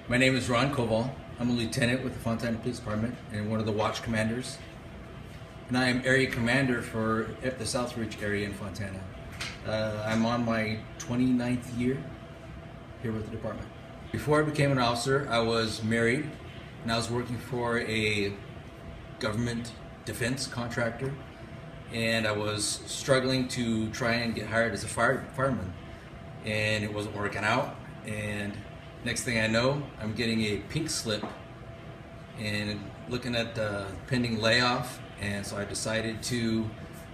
My name is Ron Koval. I'm a lieutenant with the Fontana Police Department and one of the watch commanders. And I am area commander for the Southridge area in Fontana. I'm on my 29th year here with the department. Before I became an officer, I was married and I was working for a government defense contractor, and I was struggling to try and get hired as a fireman, and it wasn't working out. And next thing I know, I'm getting a pink slip and looking at the pending layoff, and so I decided to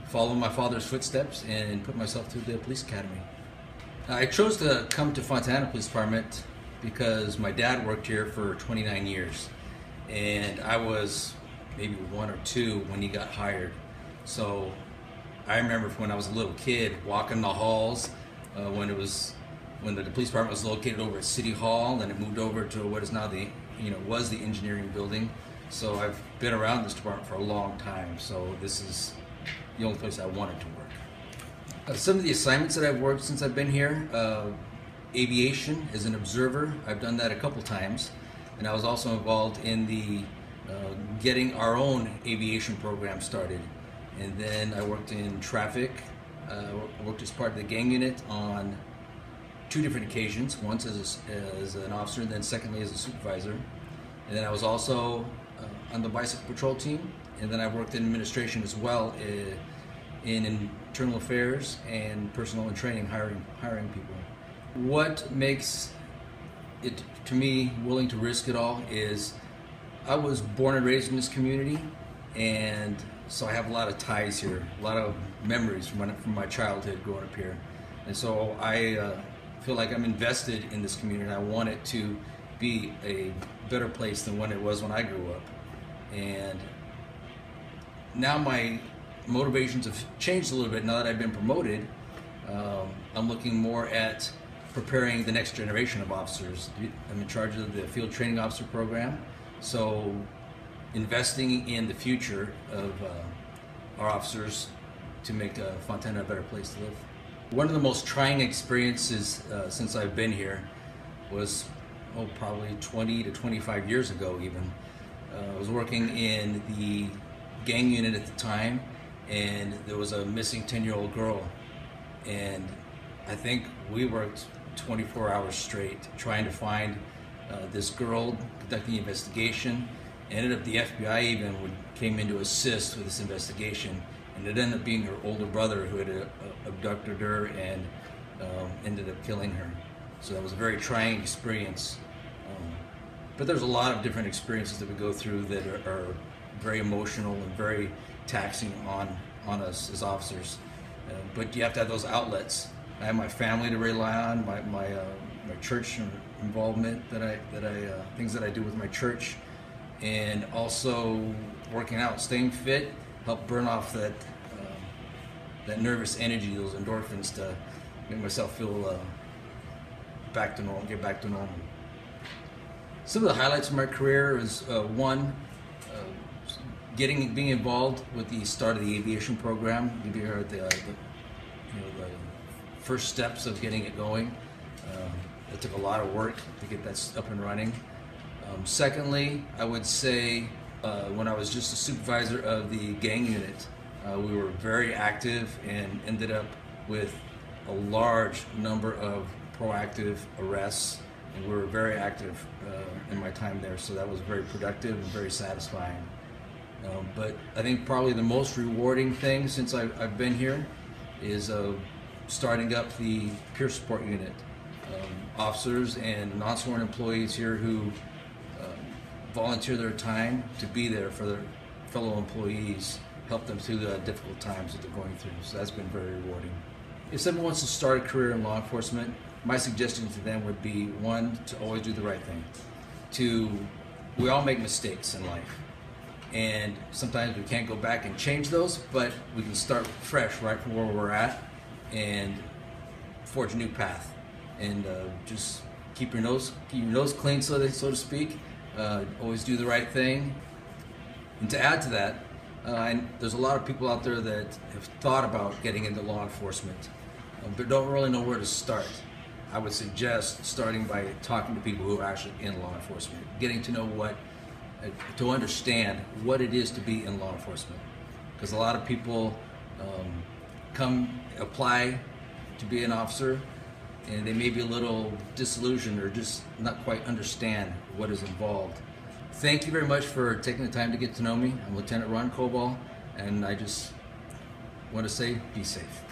follow my father's footsteps and put myself through the police academy. I chose to come to Fontana Police Department because my dad worked here for 29 years, and I was maybe 1 or 2 when he got hired. So I remember when I was a little kid walking the halls when the police department was located over at City Hall, and it moved over to what is now the engineering building. So I've been around this department for a long time, so this is the only place I wanted to work. Some of the assignments that I've worked since I've been here, aviation as an observer, I've done that a couple times, and I was also involved in the getting our own aviation program started. And then I worked in traffic. I worked as part of the gang unit on 2 different occasions, once as an officer and then secondly as a supervisor. And then I was also on the bicycle patrol team, and then I worked in administration as well, in internal affairs and personnel and training, hiring people. What makes it, to me, willing to risk it all is I was born and raised in this community, and so I have a lot of ties here, a lot of memories from my childhood growing up here. And so I feel like I'm invested in this community, and I want it to be a better place than when it was when I grew up. And now my motivations have changed a little bit now that I've been promoted. I'm looking more at preparing the next generation of officers. I'm in charge of the field training officer program, so investing in the future of our officers to make Fontana a better place to live. One of the most trying experiences since I've been here was probably 20 to 25 years ago even. I was working in the gang unit at the time, and there was a missing 10-year-old girl, and I think we worked 24 hours straight trying to find this girl, conducting the investigation. Ended up the FBI even came in to assist with this investigation, and it ended up being her older brother who had abducted her and ended up killing her. So that was a very trying experience. But there's a lot of different experiences that we go through that are very emotional and very taxing on us as officers. But you have to have those outlets. I have my family to rely on, my church involvement, things that I do with my church, and also working out, staying fit, help burn off that nervous energy, those endorphins, to make myself feel back to normal, get back to normal. Some of the highlights of my career is one, being involved with the start of the aviation program. We are the first steps of getting it going. It took a lot of work to get that up and running. Secondly, I would say when I was just a supervisor of the gang unit, we were very active and ended up with a large number of proactive arrests, and we were very active in my time there, so that was very productive and very satisfying. But I think probably the most rewarding thing since I've been here is starting up the peer support unit. Officers and non-sworn employees here who volunteer their time to be there for their fellow employees, help them through the difficult times that they're going through. So that's been very rewarding. If someone wants to start a career in law enforcement, my suggestion to them would be, 1, to always do the right thing. 2, we all make mistakes in life, and sometimes we can't go back and change those, but we can start fresh right from where we're at and forge a new path. And just keep your nose clean, so to speak. Always do the right thing. And to add to that, there's a lot of people out there that have thought about getting into law enforcement, but don't really know where to start. I would suggest starting by talking to people who are actually in law enforcement, getting to know to understand what it is to be in law enforcement. Because a lot of people apply to be an officer, and they may be a little disillusioned or just not quite understand what is involved. Thank you very much for taking the time to get to know me. I'm Lieutenant Ron Koval, and I just want to say, be safe.